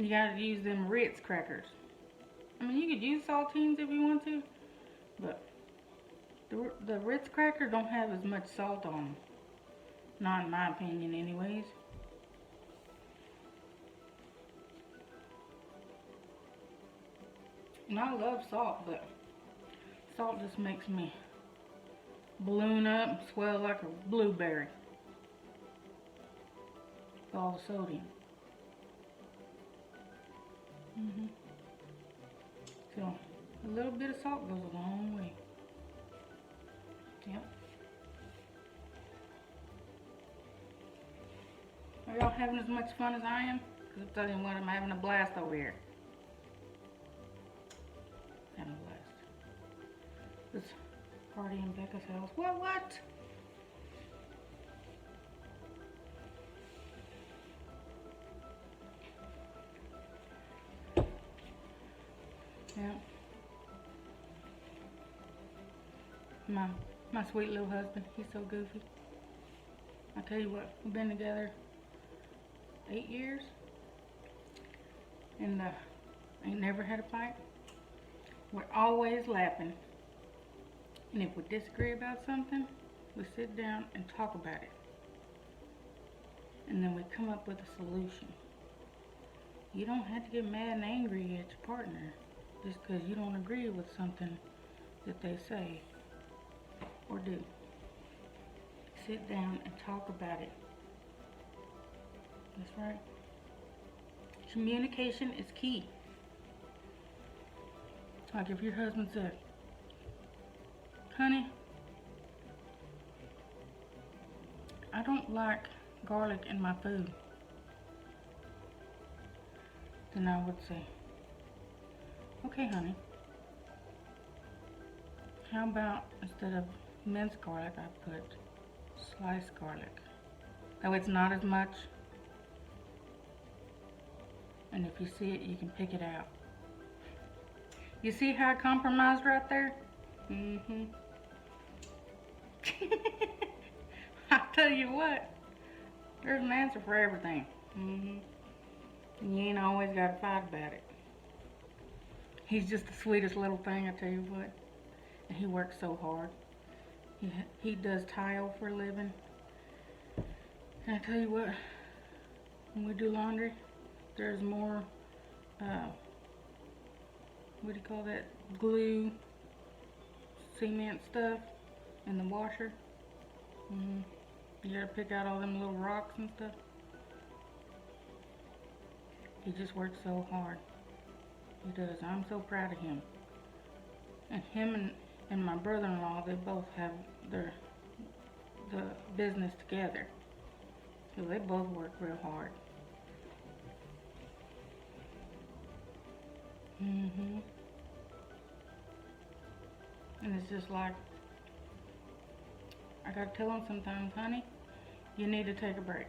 gotta use them Ritz crackers. I mean, you could use saltines if you want to, but the Ritz cracker don't have as much salt on them. Not in my opinion anyways. And I love salt, but salt just makes me balloon up and swell like a blueberry with all the sodium. So a little bit of salt goes a long way. Yep. Are y'all having as much fun as I am? Because I'm telling you what, I'm having a blast over here. Having a blast. This party in Becca's house. What? Yeah. My sweet little husband, he's so goofy. I tell you what, we've been together 8 years, and ain't never had a fight. We're always laughing, and if we disagree about something, we sit down and talk about it, and then we come up with a solution. You don't have to get mad and angry at your partner just because you don't agree with something that they say or do. Sit down and talk about it. That's right. Communication is key. Like if your husband said, honey, I don't like garlic in my food, then I would say, okay honey, how about instead of minced garlic, I put sliced garlic. That way it's not as much, and if you see it, you can pick it out. You see how I compromised right there? I tell you what, there's an answer for everything. And you ain't always got to fight about it. He's just the sweetest little thing, I tell you what. And he works so hard. He does tile for a living. And I tell you what, when we do laundry, there's more, what do you call that, glue, cement stuff in the washer. You gotta pick out all them little rocks and stuff. He just works so hard. He does. I'm so proud of him. And him and my brother-in-law, they both have the business together. So they both work real hard. And it's just like, I gotta tell them sometimes, honey, you need to take a break.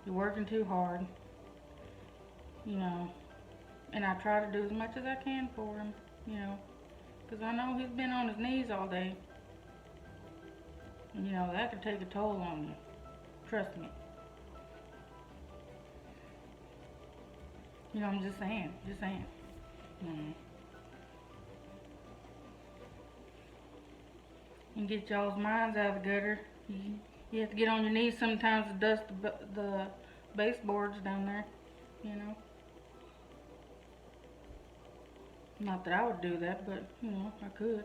You're working too hard, you know, and I try to do as much as I can for him, you know, because I know he's been on his knees all day. And, you know, that could take a toll on you. Trust me. You know, I'm just saying. And get y'all's minds out of the gutter. You have to get on your knees sometimes to dust the baseboards down there. you know. Not that I would do that, but, you know, I could.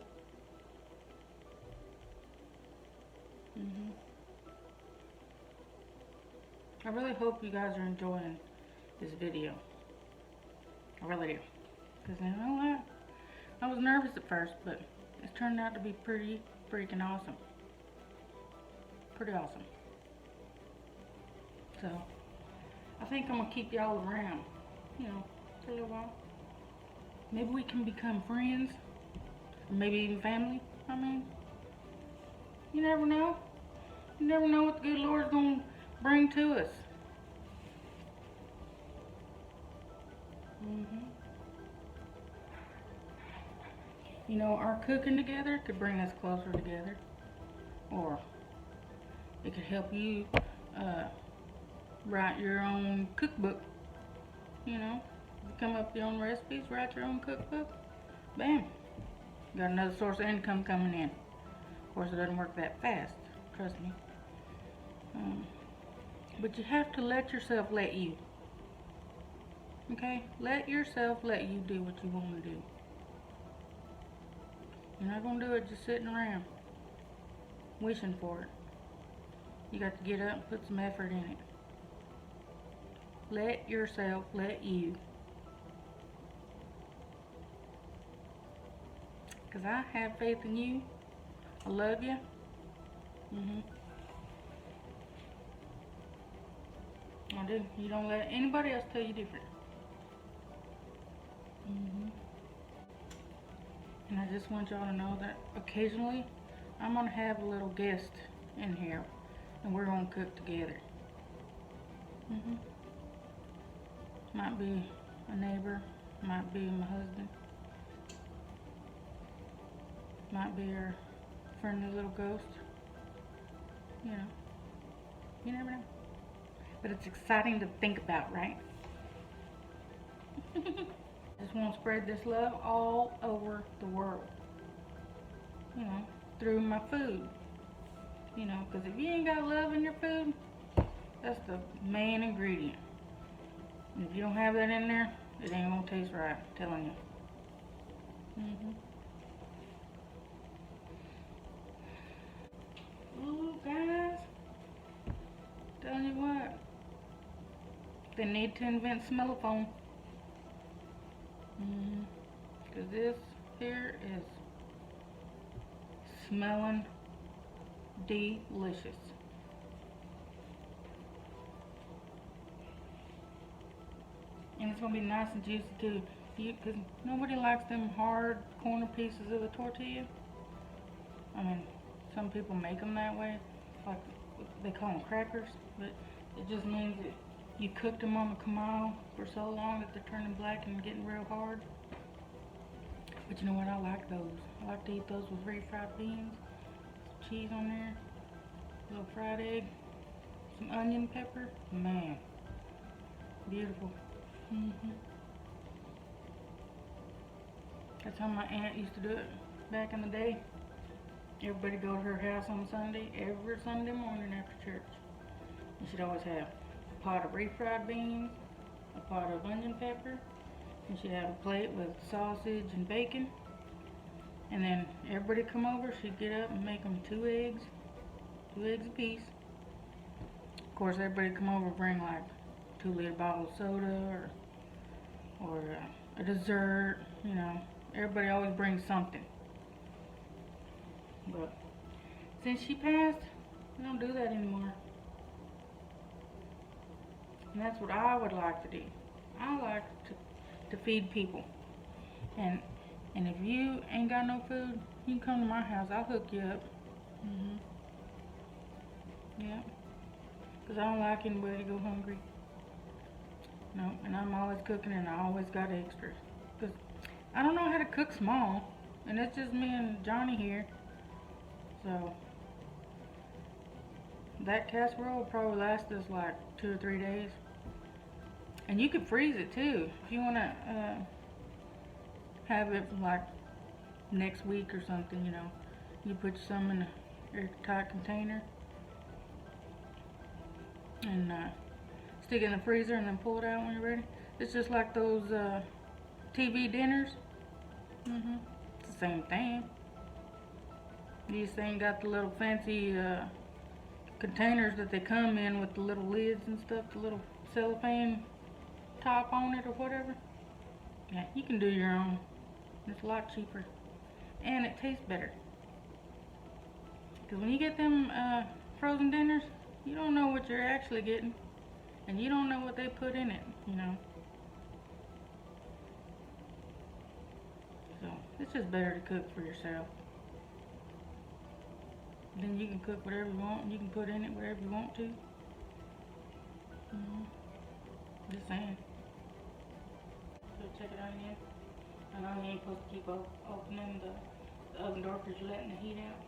I really hope you guys are enjoying this video. I really do. Because, you know what? I was nervous at first, but it's turned out to be pretty freaking awesome. Pretty awesome. So, I think I'm going to keep y'all around, you know, for a little while. Maybe we can become friends. Or maybe even family. I mean, you never know. You never know what the good Lord's going to bring to us. You know, our cooking together could bring us closer together. Or it could help you write your own cookbook. You know, you come up with your own recipes, write your own cookbook. Bam. You got another source of income coming in. Of course, it doesn't work that fast. Trust me. But you have to let yourself let you. Okay? Let yourself let you do what you want to do. You're not going to do it just sitting around wishing for it. You got to get up and put some effort in it. Let yourself let you. Because I have faith in you. I love you. I do. You don't let anybody else tell you different. And I just want y'all to know that occasionally I'm going to have a little guest in here and we're going to cook together. Might be a neighbor, might be my husband, might be our friendly little ghost. You know, you never know. But it's exciting to think about, right? I just want to spread this love all over the world. You know, through my food. You know, because if you ain't got love in your food, that's the main ingredient. And if you don't have that in there, it ain't gonna taste right, I'm telling you. Ooh, guys. Telling you what. They need to invent smellophone. Because this here is smelling delicious. And it's going to be nice and juicy too. Because nobody likes them hard corner pieces of the tortilla. I mean, some people make them that way. Like, they call them crackers. But it just means that you cooked them on the comal for so long that they're turning black and getting real hard. But you know what? I like those. I like to eat those with refried beans, some cheese on there, a little fried egg, some onion pepper. Man, beautiful. That's how my aunt used to do it back in the day. Everybody go to her house on Sunday, every Sunday morning after church. And she'd always have a pot of refried beans, a pot of onion pepper, and she'd have a plate with sausage and bacon. And then everybody come over, she'd get up and make them 2 eggs a piece. Of course, everybody come over bring like 2-liter bottle of soda or a dessert, you know. Everybody always brings something. But since she passed, we don't do that anymore. And that's what I would like to do. I like to feed people. And if you ain't got no food, you can come to my house. I'll hook you up. Yeah. Because I don't like anybody to go hungry. No, and I'm always cooking and I always got extras. Because I don't know how to cook small. And it's just me and Johnny here. So that casserole will probably last us like 2 or 3 days. And you could freeze it too. If you want to have it like next week or something, you know. You put some in a airtight container. And stick it in the freezer and then pull it out when you're ready. It's just like those TV dinners. It's the same thing. These things got the little fancy containers that they come in with the little lids and stuff, the little cellophane top on it or whatever. Yeah, you can do your own. It's a lot cheaper and it tastes better. Because when you get them frozen dinners, you don't know what you're actually getting, and you don't know what they put in it, you know. So it's just better to cook for yourself. Then you can cook whatever you want, and you can put in it whatever you want to. Just saying. So check it out again. I know you ain't supposed to keep opening the oven door because you're letting the heat out.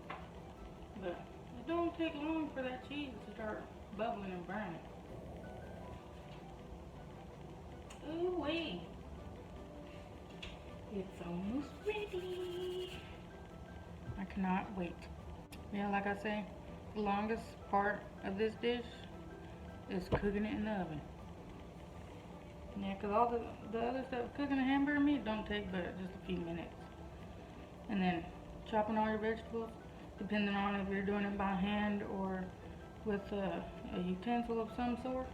But it don't take long for that cheese to start bubbling and burning. Ooh wee! It's almost ready. I cannot wait. Yeah, like I say, the longest part of this dish is cooking it in the oven. Yeah, because all the other stuff, cooking a hamburger meat don't take but just a few minutes. And then chopping all your vegetables, depending on if you're doing it by hand or with a utensil of some sort,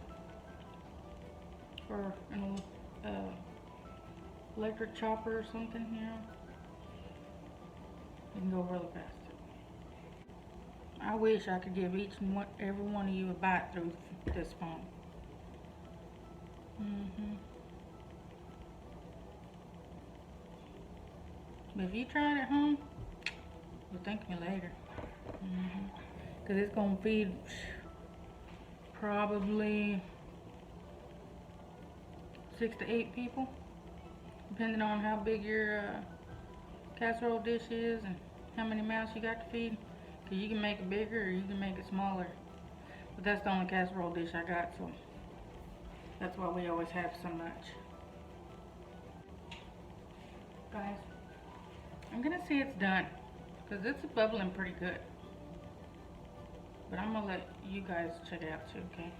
or an electric chopper or something, you know, it can go really fast. I wish I could give every one of you a bite through this phone. But if you try it at home, you'll thank me later. Because it's going to feed probably 6 to 8 people, depending on how big your casserole dish is and how many mouths you got to feed. Because you can make it bigger or you can make it smaller. But that's the only casserole dish I got, so that's why we always have so much. Guys, I'm going to see it's done, because it's bubbling pretty good. But I'm going to let you guys check it out too, okay?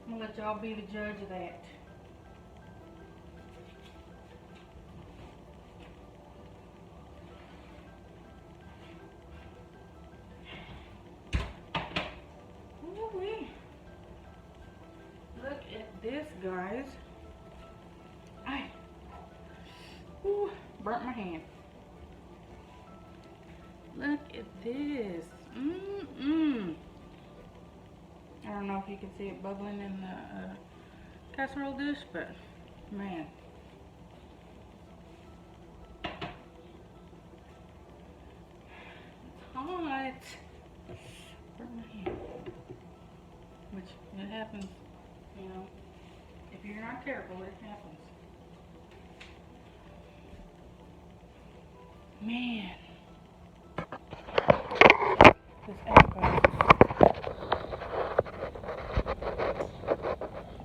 I'm going to let y'all be the judge of that. Ooh-wee. Look at this, guys. Ooh, burnt my hand. Look at this. I don't know if you can see it bubbling in the casserole dish, but man. It's hot. Burnt my hand. Which, it happens, you know. If you're not careful, it happens. Man. This egg guys.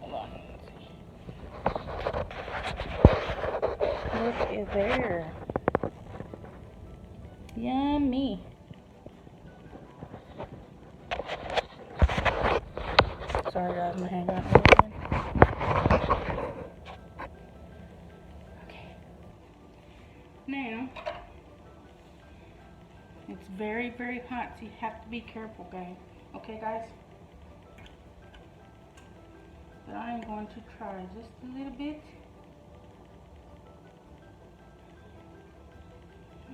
Hold on, let's see. Look at there. Yummy. Sorry guys, my hand got in the way. Okay. Now, it's very, very hot, so you have to be careful, guys. Okay, guys? But I am going to try just a little bit.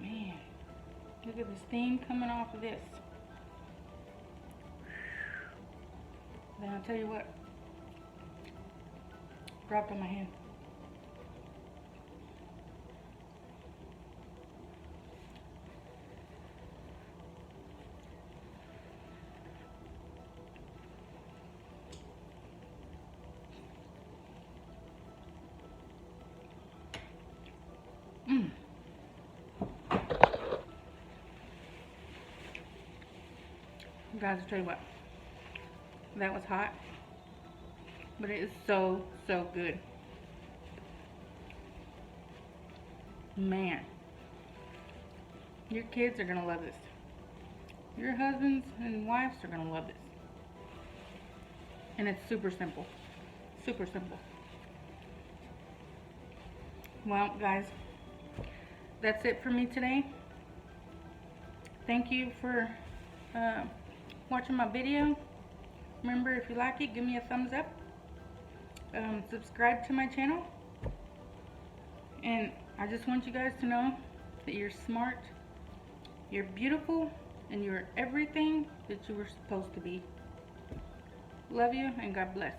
Man, look at the steam coming off of this. Then I'll tell you what, dropped on my hand. Guys, I'll tell you what, that was hot, but it is so, so good. Man, your kids are gonna love this. Your husbands and wives are gonna love this. And it's super simple. Super simple. Well, guys, that's it for me today. Thank you for watching my video. Remember, if you like it, give me a thumbs up. Subscribe to my channel. And I just want you guys to know that you're smart, you're beautiful, and you're everything that you were supposed to be. Love you, and God bless.